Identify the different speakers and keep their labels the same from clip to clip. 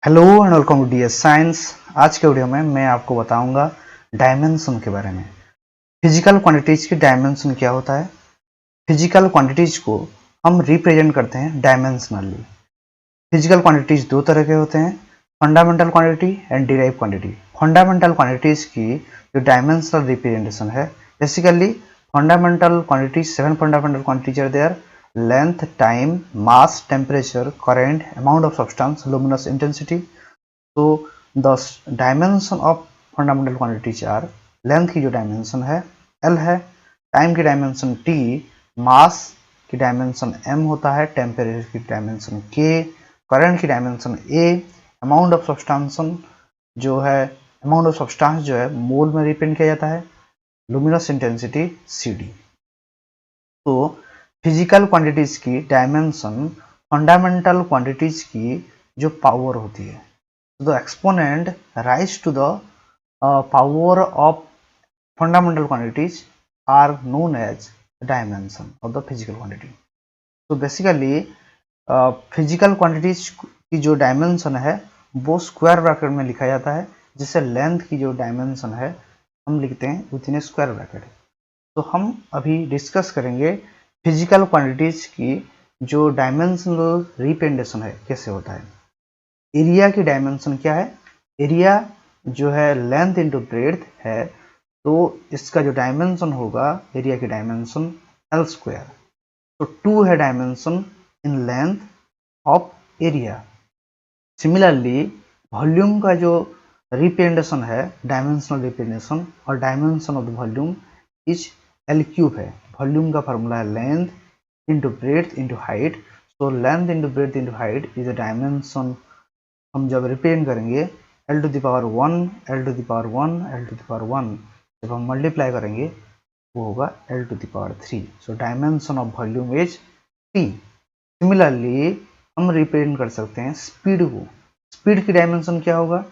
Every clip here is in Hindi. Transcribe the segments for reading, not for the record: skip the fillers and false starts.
Speaker 1: Hello and welcome to DS science. आज के वीडियो में मैं आपको बताऊंगा डायमेंशन के बारे में। फिजिकल क्वांटिटीज की डायमेंशन क्या होता है। फिजिकल क्वांटिटीज को हम रिप्रेजेंट करते हैं डायमेंशनली। फिजिकल क्वांटिटीज दो तरह के होते हैं, fundamental quantity and derive quantity. Fundamental quantities की जो डायमेंशनल रिप्रेजेंटेशन है, basically fundamental quantities, 7 fundamental quantities are there: length, time, mass, temperature, current, amount of substance, luminous intensity. तो the dimension of fundamental quantities are: length की जो डायमेंशन है L है, टाइम की डायमेंशन T, मास की डायमेंशन M होता है, टेम्परेचर की डायमेंशन K, करंट की dimension A, amount of substance जो है मोल में रिप्रेजेंट किया जाता है, लुमिनस इंटेंसिटी CD। तो फिजिकल क्वांटिटीज की डायमेंशन फंडामेंटल क्वांटिटीज की जो पावर होती है, the exponent raise to the power of fundamental quantities are known as dimension of the physical quantity. तो बेसिकली फिजिकल क्वांटिटीज की जो डायमेंशन है वो स्क्वायर ब्रैकेट में लिखा जाता है, जिससे लेंथ की जो डायमेंशन है हम लिखते हैं विद इन स्क्वायर ब्रैकेट। तो हम अभी डिस्कस करेंगे फिजिकल क्वांटिटीज की जो डायमेंशनल रिप्रेजेंटेशन है कैसे होता है। एरिया की डायमेंशन क्या है? एरिया जो है लेंथ इंटू ब्रेड्थ है, तो इसका जो डायमेंशन होगा एरिया की डायमेंशन L स्क्वायर। तो 2 है dimension in length of area. Similarly volume का जो रिप्रेजेंटेशन है, डायमेंशनल रिप्रेजेंटेशन और dimension of the volume is L cube है। वॉल्यूम का फॉर्मूला है length into breadth into height. So length into breadth into height is a dimension. हम जब रिप्रेजेंट करेंगे L to the power 1, L to the power 1, L to the power 1, जब हम मल्टीप्लाई करेंगे वो होगा L to the power 3। So dimension of volume is T। Similarly हम रिप्रेजेंट कर सकते हैं स्पीड को। स्पीड की डायमेंशन क्या होगा?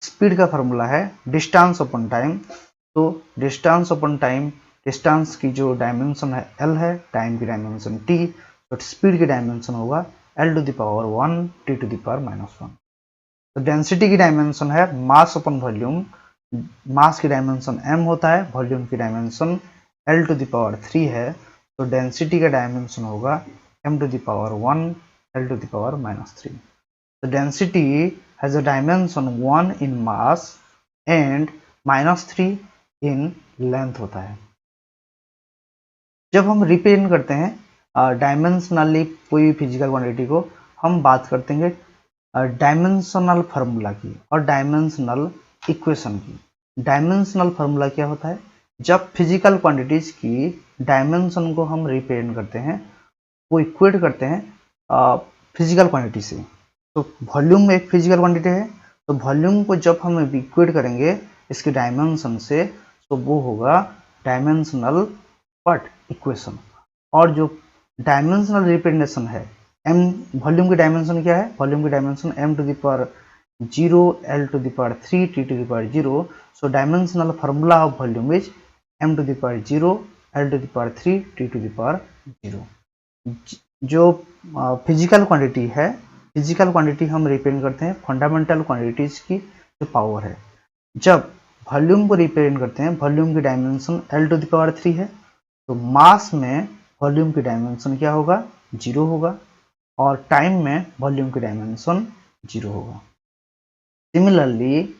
Speaker 1: स्पीड का फॉर्मूला है डिस्टेंस अपॉन टाइम। तो डिस्टेंस अपॉन टाइम, डिस्टेंस की जो डायमेंशन है L है, टाइम की डायमेंशन T, तो स्पीड की डायमेंशन होगा L to the power 1, T to the power -1। तो डेंसिटी की डायमेंशन है मास अपॉन वॉल्यूम। मास की डायमेंशन m होता है, वॉल्यूम की dimension L to the power 3 है, तो डेंसिटी का डायमेंशन होगा m to the power 1, L to the power -3। तो density has a dimension 1 in mass and -3 in length होता है। जब हम रिप्रेजेंट करते हैं डायमेंशनली कोई भी फिजिकल क्वांटिटी को, हम बात करते हैं डायमेंशनल फार्मूला की और डायमेंशनल इक्वेशन की। डायमेंशनल फार्मूला क्या होता है? जब फिजिकल क्वांटिटीज की डायमेंशन को हम रिप्रेजेंट करते हैं, वो इक्वेट करते हैं फिजिकल क्वांटिटी से। तो वॉल्यूम एक फिजिकल क्वांटिटी है, तो वॉल्यूम को जब हम इक्वेट करेंगे इसके डायमेंशन से, तो वो होगा डायमेंशनल बट इक्वेशन। और जो डायमेंशनल रिप्रेजेंटेशन है m, वॉल्यूम की डायमेंशन क्या है? वॉल्यूम की dimension m to the power 0, L to the power 3, T to the power 0। So dimensional formula of volume is m to the power 0, L to the power 3, T to the power 0। जो फिजिकल क्वांटिटी है, फिजिकल क्वांटिटी हम रिप्रेजेंट करते हैं फंडामेंटल क्वांटिटीज की जो पावर है। जब वॉल्यूम को रिप्रेजेंट करते हैं, वॉल्यूम की dimension L to the power 3 है, तो मास में वॉल्यूम की डायमेंशन क्या होगा? 0 होगा, और टाइम में वॉल्यूम की डायमेंशन 0 होगा। सिमिलरली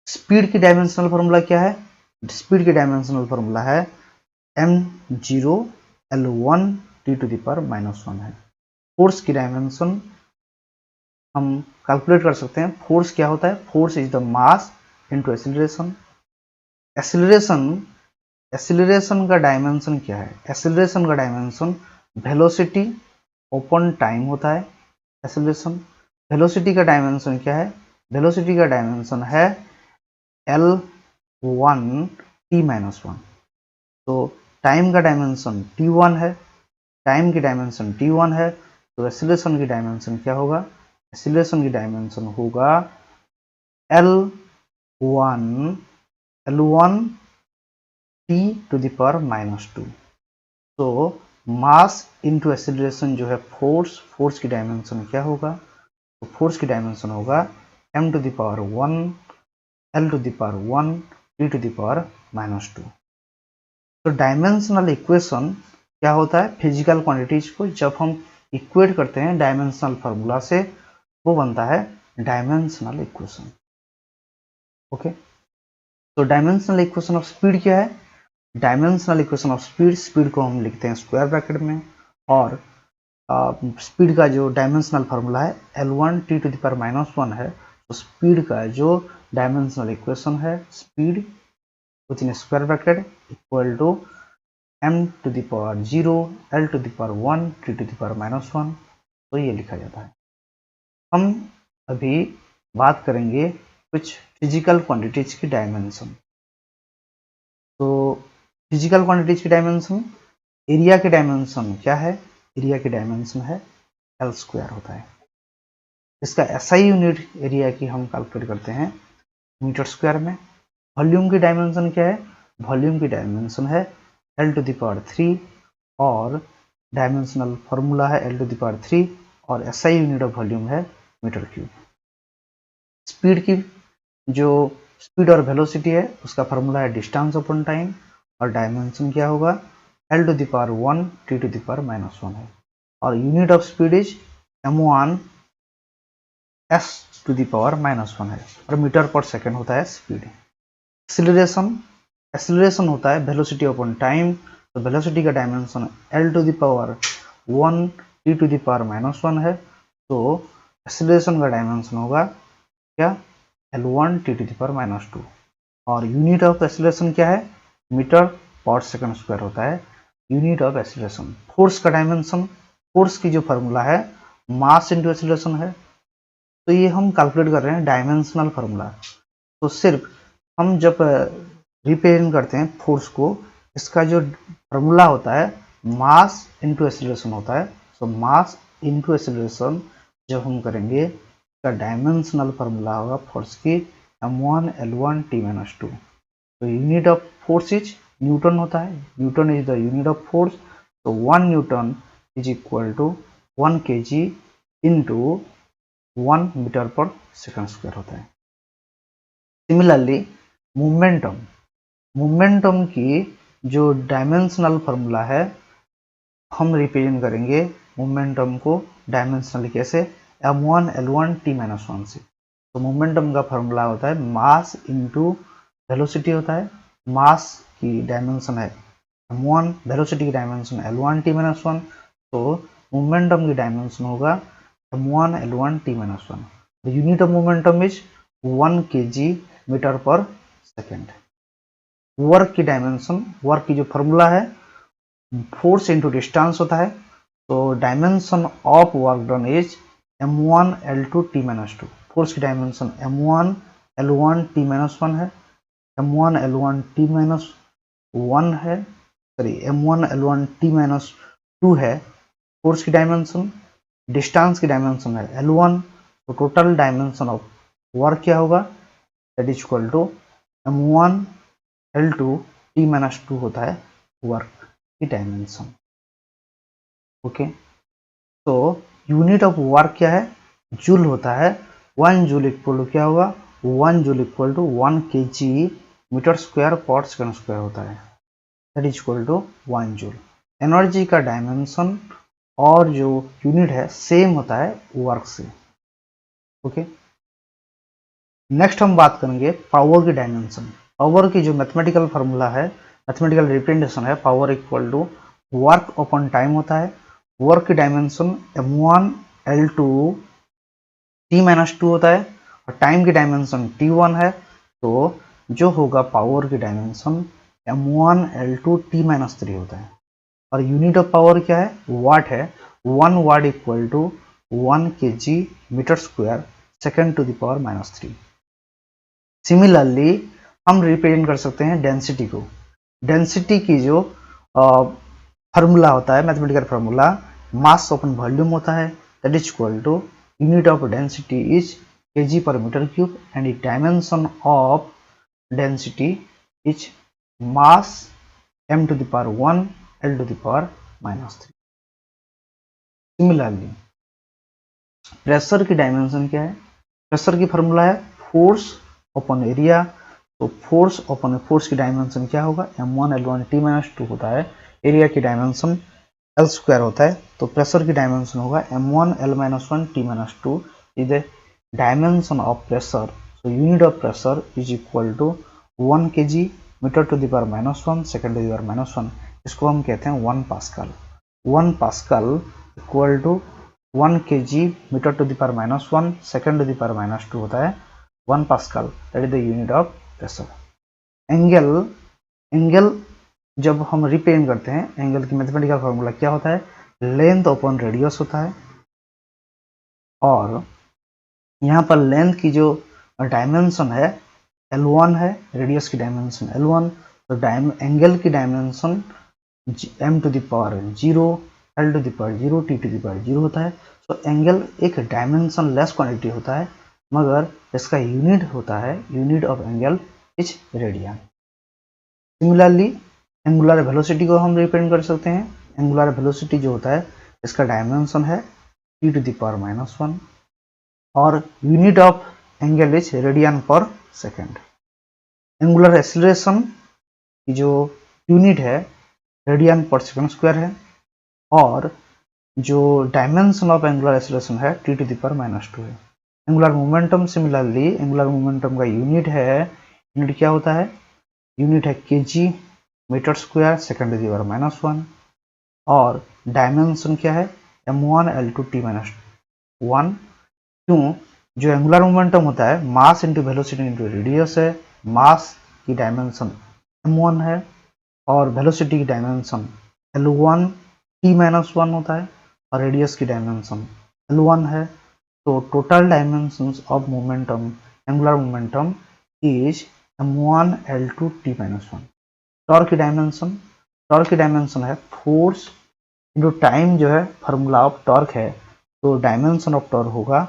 Speaker 1: स्पीड की डायमेंशनल फार्मूला क्या है? स्पीड की डायमेंशनल फार्मूला है m0 L1 T to the power -1 है। फोर्स की डायमेंशन हम कैलकुलेट कर सकते हैं। फोर्स क्या होता है? Force is the mass into acceleration. Acceleration, acceleration का डायमेंशन क्या है? एक्सीलरेशन का डायमेंशन वेलोसिटी ओपन टाइम होता है। एक्सीलरेशन, वेलोसिटी का डायमेंशन क्या है? वेलोसिटी का डायमेंशन है L1 T-1। तो टाइम का डायमेंशन T1 है, टाइम की डायमेंशन T1 है, तो एक्सीलरेशन की डायमेंशन क्या होगा? एक्सीलरेशन की डायमेंशन होगा L1 T to the power -2। तो मास इंटू एक्सीलरेशन जो है फोर्स, फोर्स की डायमेंशन क्या होगा? तो फोर्स की डायमेंशन होगा m to the power 1 l to the power 1 t to the power -2। तो डायमेंशनल इक्वेशन क्या होता है? फिजिकल क्वांटिटीज को जब हम इक्वेट करते हैं डायमेंशनल फार्मूला से, वो बनता है डायमेंशनल इक्वेशन। ओके, तो डायमेंशनल इक्वेशन ऑफ स्पीड क्या है? Dimensional equation of speed, speed को हम लिखते हैं स्क्वायर ब्रैकेट में, और स्पीड का जो डायमेंशनल फार्मूला है L1 t to the power -1 है। तो स्पीड का जो डायमेंशनल इक्वेशन है speed within square bracket equal to m to the power 0 l to the power 1 t to the power -1। तो ये लिखा जाता है। हम अभी बात करेंगे कुछ फिजिकल क्वांटिटीज की डायमेंशन। तो फिजिकल क्वांटिटीज की डायमेंशन, एरिया की डायमेंशन क्या है? एरिया की डायमेंशन है L स्क्वायर होता है। इसका SI यूनिट एरिया की हम कैलकुलेट करते हैं मीटर स्क्वायर में। वॉल्यूम की डायमेंशन क्या है? वॉल्यूम की डायमेंशन है L to the power 3, और डायमेंशनल फॉर्मूला है L to the power 3, और SI यूनिट ऑफ वॉल्यूम है मीटर क्यूब। स्पीड की जो स्पीड और वेलोसिटी है उसका फॉर्मूला है डिस्टेंस अपॉन टाइम, और डायमेंशन क्या होगा? L to the power 1 t to the power -1 है, और unit of speed is m1 s to the power -1 है, और मीटर पर सेकेंड होता है स्पीड। एक्सीलरेशन, एक्सीलरेशन होता है वेलोसिटी अपॉन टाइम। तो वेलोसिटी का dimension L to the power 1 t to the power -1 है। तो एक्सीलरेशन का डायमेंशन होगा क्या? L1 t to the power -2, और यूनिट ऑफ एक्सीलरेशन क्या है? मीटर पर सेकंड स्क्वायर होता है यूनिट ऑफ एक्सीलरेशन। फोर्स का डायमेंशन, फोर्स की जो फार्मूला है मास इंटू एक्सीलरेशन है। तो ये हम कैलकुलेट कर रहे हैं डायमेंशनल फार्मूला। तो सिर्फ हम जब रिप्रेजेंट करते हैं फोर्स को, इसका जो फार्मूला होता है मास इंटू एक्सीलरेशन होता है। सो मास इंटू एक्सीलरेशन जब हम करेंगे, इसका डायमेंशनल फार्मूला होगा फोर्स की m1 l1 t -2। तो unit of force is newton होता है, newton is the unit of force. तो 1 newton is equal to 1 kg into 1 metre per second square होता है। सिमिलरली मोमेंटम, मोमेंटम की जो डायमेंशनल फार्मूला है, हम रिप्रेजेंट करेंगे मोमेंटम को डायमेंशनल कैसे? m1 l1 t -1 से। तो मोमेंटम का फार्मूला होता है मास इंटू वेलोसिटी होता है। मास की डायमेंशन है m1, वेलोसिटी की डायमेंशन L1 t -1। तो मोमेंटम की डायमेंशन होगा m1 L1 t -1। The unit of momentum is 1 kg metre per second. Work की डायमेंशन, वर्क की जो फार्मूला है फोर्स इंटू डिस्टेंस होता है। तो dimension of work done is m1 l2 t -2। Force की डायमेंशन m1 l1 t -1 है, m1 l1 t -1 है, सॉरी m1 l1 t -2 है फोर्स की डायमेंशन। डिस्टेंस की डायमेंशन है l1। तो टोटल डायमेंशन ऑफ वर्क क्या होगा? That is equal to m1 l2 t -2 होता है वर्क की डायमेंशन। ओके, तो यूनिट ऑफ वर्क क्या है? जूल होता है। 1 जूल इक्वल टू क्या होगा? 1 joule equal to 1 kg metre square per second square होता है, that is equal to 1 joule. Energy का डायमेंशन और जो यूनिट है सेम होता है वर्क से। ओके, नेक्स्ट हम बात करेंगे पावर की डायमेंशन। पावर की जो मैथमेटिकल फार्मूला है, मैथमेटिकल रिप्रेजेंटेशन है, power equal to work upon time होता है। वर्क की डायमेंशन m1 l2 t -2 होता है, और टाइम की डायमेंशन t1 है। तो जो होगा पावर की डायमेंशन m1 l2 t -3 होता है, और यूनिट ऑफ पावर क्या है? वाट है। 1 watt equal to 1 kg metre square second to the power -3। Similarly हम रिप्रेजेंट कर सकते हैं डेंसिटी को। डेंसिटी की जो फार्मूला होता है, mathematical formula mass upon volume होता है, that is equal to unit of density is kg per metre cube, and the dimension of density is mass m to the power 1 l to the power -3। Similarly pressure की डायमेंशन क्या है? प्रेशर की फॉर्मूला है फोर्स अपॉन एरिया। तो फोर्स अपॉन फोर्स की डायमेंशन क्या होगा, m1 L1 T-2 होता है, एरिया की डायमेंशन L स्क्वायर होता है। तो प्रेशर की डायमेंशन होगा m1 L-1 T-2 is the dimension of pressure. so unit of pressure is equal to 1 kg metre to the power -1 second to the power -1। इसको हम कहते हैं 1 pascal. 1 pascal equal to 1 kg metre to the power -1 second to the power -2 होता है 1 pascal, that is the unit of pressure. Angle जब हम रिप्रेजेंट करते हैं, एंगल की मैथमेटिकल फॉर्मूला क्या होता है, लेंथ अपॉन रेडियस होता है। और यहाँ पर लेंथ की जो डायमेंशन है L1 है, रेडियस की डायमेंशन L1, तो एंगल की dimension m to the power 0, L to the power 0, T to the power 0 होता है। तो एंगल एक डायमेंशन लेस क्वांटिटी होता है, मगर इसका यूनिट होता है, unit of angle is radian. Similarly angular velocity को हम रिप्रेजेंट कर सकते हैं। एंगुलर वेलोसिटी जो होता है इसका डायमेंशन है T टू द पावर -1 और unit of angle is radian पर सेकेंड। एंगुलर एक्सीलरेशन की जो यूनिट है रेडियन पर सेकेंड स्क्वायर है और जो डायमेंशन ऑफ एंगुलर एक्सीलरेशन है T टू द पावर -2 है। Angular momentum similarly angular momentum का यूनिट है, यूनिट क्या होता है, यूनिट है kg metre square second to the power -1 और डायमेंशन क्या है m1 L2 T-1। क्यों, जो एंगुलर मोमेंटम होता है mass into velocity into radius है, मास की डायमेंशन m1 है और वेलोसिटी की डायमेंशन L1 T-1 होता है और रेडियस की डायमेंशन L1 है। तो total dimensions of momentum, angular momentum is m1 L2 T-1। Torque की डायमेंशन है फोर्स इंटू टाइम, जो है फार्मूला ऑफ टॉर्क है, तो डायमेंशन ऑफ टॉर्क होगा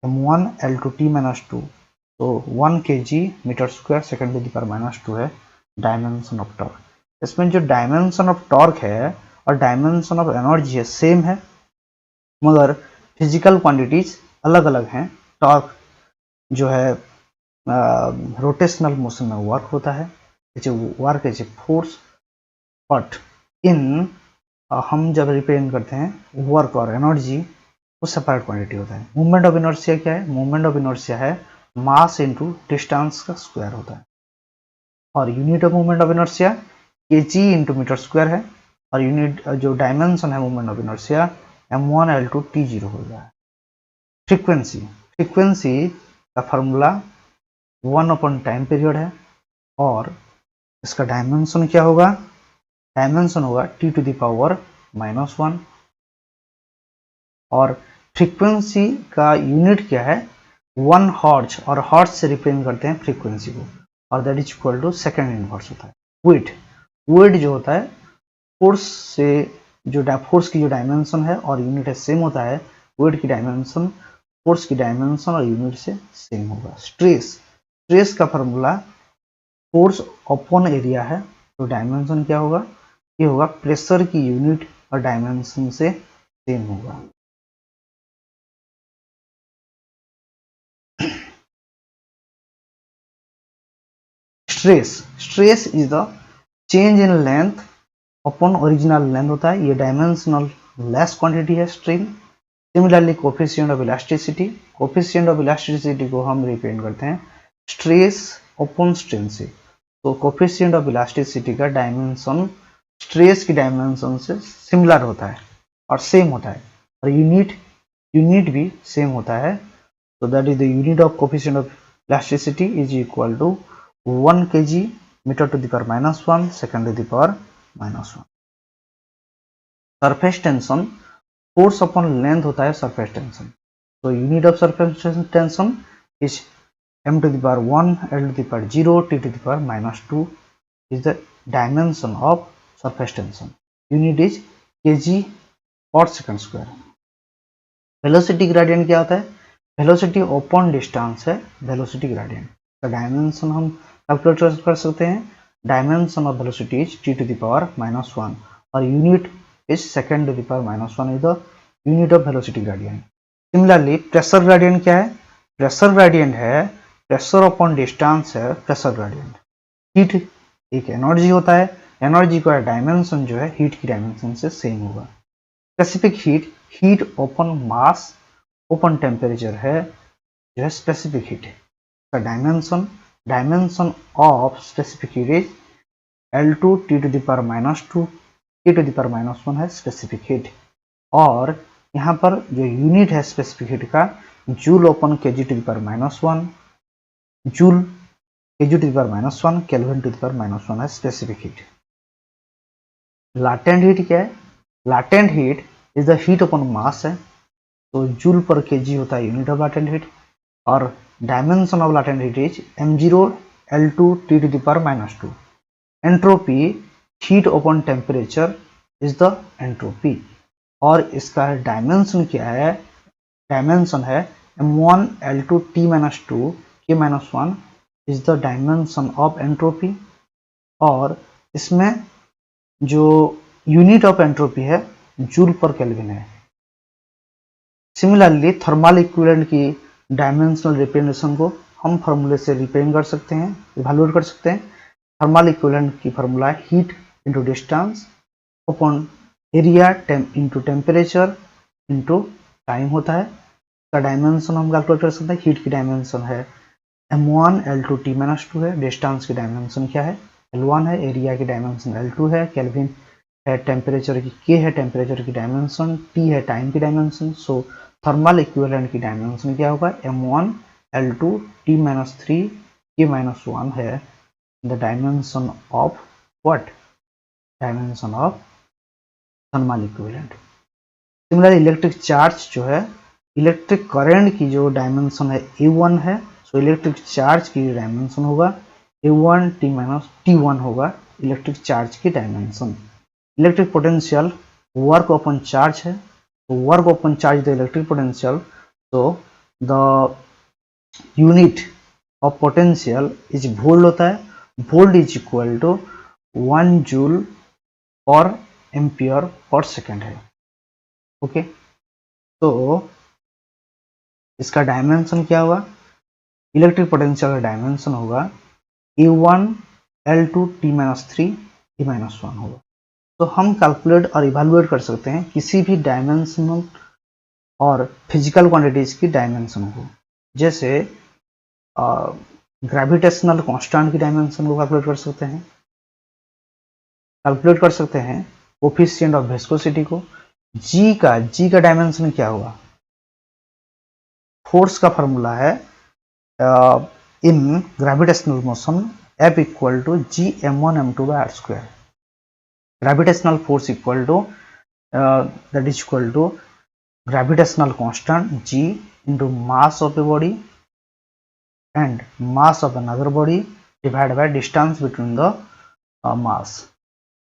Speaker 1: m1 L2 T-2, तो 1 kg metre square second to the power -2 है डायमेंशन ऑफ टॉर्क। इसमें जो डायमेंशन ऑफ टॉर्क है और डायमेंशन ऑफ एनर्जी है सेम है, मगर फिजिकल क्वांटिटीज अलग अलग हैं। टॉर्क जो है रोटेशनल मोशन में वर्क होता है, work as a force, but in हम जब रिप्रेजेंट करते हैं वर्क और एनर्जी, वो सेपरेट क्वांटिटी होता है। मूवमेंट ऑफ इनर्शिया क्या है, मूवमेंट ऑफ इनर्शिया है मास इनटू डिस्टेंस का स्क्वायर होता है और unit of movement of inertia kg into metre square है और यूनिट जो डायमेंशन है movement of inertia m1 L2 T0 हो गया है। फ्रीक्वेंसी का फॉर्मूला 1 अपॉन टाइम पीरियड है और इसका डायमेंशन क्या होगा, डायमेंशन होगा T टू द पावर -1 और फ्रीक्वेंसी का यूनिट क्या है 1 हर्ट्ज और हर्ट्ज से रिप्रेजेंट करते हैं फ्रीक्वेंसी को और that is equal to second inverse होता है। वेट जो होता है फोर्स से, जो फोर्स की जो डायमेंशन है और यूनिट है सेम होता है, वेट की डायमेंशन फोर्स की डायमेंशन और यूनिट से सेम होगा। स्ट्रेस का फॉर्मूला फोर्स अपॉन एरिया है, तो डायमेंशन क्या होगा, ये होगा प्रेशर की यूनिट और डायमेंशन से सेम होगा। Stress is the change in length upon original length होता है, ये डायमेंशनल लेस क्वांटिटी है strain. Similarly coefficient of elasticity को हम रिप्रेजेंट करते हैं स्ट्रेस अपॉन स्ट्रेन से। तो कोफिशिएंट ऑफ इलास्टिसिटी का डायमेंशन स्ट्रेस की डायमेंशन से सिमिलर होता है और सेम होता है और यूनिट भी सेम होता है। तो that is the unit of coefficient of elasticity is equal to 1 kg metre to the power -1 second to the power -1। Surface tension force upon length होता है सरफेस टेंशन, तो unit of surface tension is m to the power 1 L to the power 0 T to the power -2 is the dimension of surface tension. Unit is kg per second square. Velocity gradient क्या होता है, वेलोसिटी अपॉन डिस्टेंस है वेलोसिटी ग्रेडियंट का डायमेंशन हम कैलकुलेट कर सकते हैं। Dimension of velocity is T to the power -1 और unit is second to the power -1 is the unit of velocity gradient. Similarly pressure gradient क्या है, प्रेशर ग्रेडियंट है, प्रेशर अपॉन डिस्टेंस है प्रेशर ग्रेडियंट। हीट एक एनर्जी होता है, एनर्जी का डायमेंशन जो है हीट की डायमेंशन से सेम होगा। स्पेसिफिक हीट, हीट ओपन मास ओपन टेम्परेचर है जो है स्पेसिफिक हीट है। का dimension of specific heat is L2 T⁻⁻2 T⁻⁻1 है स्पेसिफिक हीट। और यहाँ पर जो यूनिट है स्पेसिफिक हीट का joule upon kg⁻⁻1, joule kg⁻⁻1 Kelvin⁻⁻1 है स्पेसिफिक हीट। लाटेंट हीट क्या है? Latent heat is the heat upon mass है, तो जूल पर kg होता है यूनिट ऑफ लाटेंट हीट। और dimension of latent heat is m0 L2 T⁻²। Entropy heat upon temperature is the entropy, और इसका डायमेंशन क्या है? डायमेंशन है m1 L2 T-2 K-1 is the dimension of entropy, और इसमें जो यूनिट ऑफ एंट्रोपी है जूल पर केल्विन है। सिमिलरली थर्मल इक्विवेलेंट की डायमेंशनल रिप्रेजेंटेशन को हम फॉर्मूले से रिप्रेजेंट कर सकते हैं, इवैल्यूएट कर सकते हैं। थर्मल इक्विवेलेंट की फॉर्मूला है heat into distance upon area into temperature into time होता है। इसका डायमेंशन हम कैलकुलेट कर सकते हैं। हीट की डायमेंशन है m1 L2 T-2 है, डिस्टेंस की डायमेंशन क्या है? L1 है, एरिया की डायमेंशन L2 है, केल्विन है, टेम्परेचर की K है, टेम्परेचर की डायमेंशन, T है टाइम की डायमेंशन। सो थर्मल इक्विवेलेंट की डायमेंशन क्या होगा? m1 L2 T-3 K-1 है the dimension of what? Dimension of thermal equivalent। Similar electric charge जो है, इलेक्ट्रिक करंट की जो डायमेंशन है A1 है, सो इलेक्ट्रिक चार्ज की डायमेंशन होगा A1 T-1 होगा इलेक्ट्रिक चार्ज की dimension. Electric potential work upon charge है, तो work upon charge the electric potential, तो the unit of potential is volt होता है। Volt is equal to 1 joule per ampere per second है। ओके, तो इसका डायमेंशन क्या होगा? इलेक्ट्रिक पोटेंशियल का डायमेंशन होगा A1 L2 T-3 T-1 होगा। तो हम कैलकुलेट और इवैल्यूएट कर सकते हैं किसी भी डायमेंशनल और फिजिकल क्वांटिटीज की डायमेंशन को। जैसे ग्रेविटेशनल कांस्टेंट की डायमेंशन को कैलकुलेट कर सकते हैं कोफिशिएंट ऑफ विस्कोसिटी को। जी का डायमेंशन क्या होगा? फोर्स का फॉर्मूला है in gravitational motion F equal to G m1 m2 by r²। Gravitational force equal to that is equal to gravitational constant g into mass of a body and mass of another body divided by distance between the mass,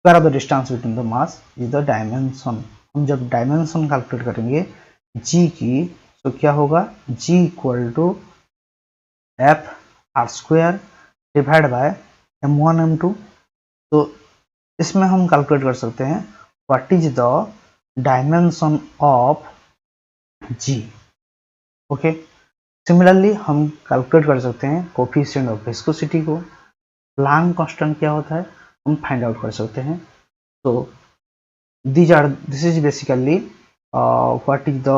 Speaker 1: square of the distance between the mass is the dimension। हम जब डायमेंशन कैलकुलेट करेंगे g की, तो क्या होगा? g equal to f r² divide by m1 m2। तो इसमें हम कैलकुलेट कर सकते हैं what is the dimension of g। Okay, similarly हम कैलकुलेट कर सकते हैं कोफिशिएंट ऑफ विस्कोसिटी को। प्लैंक कांस्टेंट क्या होता है हम फाइंड आउट कर सकते हैं। तो this is basically what is the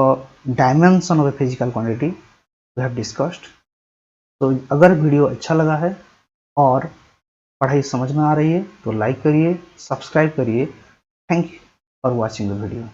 Speaker 1: dimension of a physical quantity we have discussed. तो अगर वीडियो अच्छा लगा है और पढ़ाई समझ में आ रही है तो लाइक करिए, सब्सक्राइब करिए। Thank you for watching the video.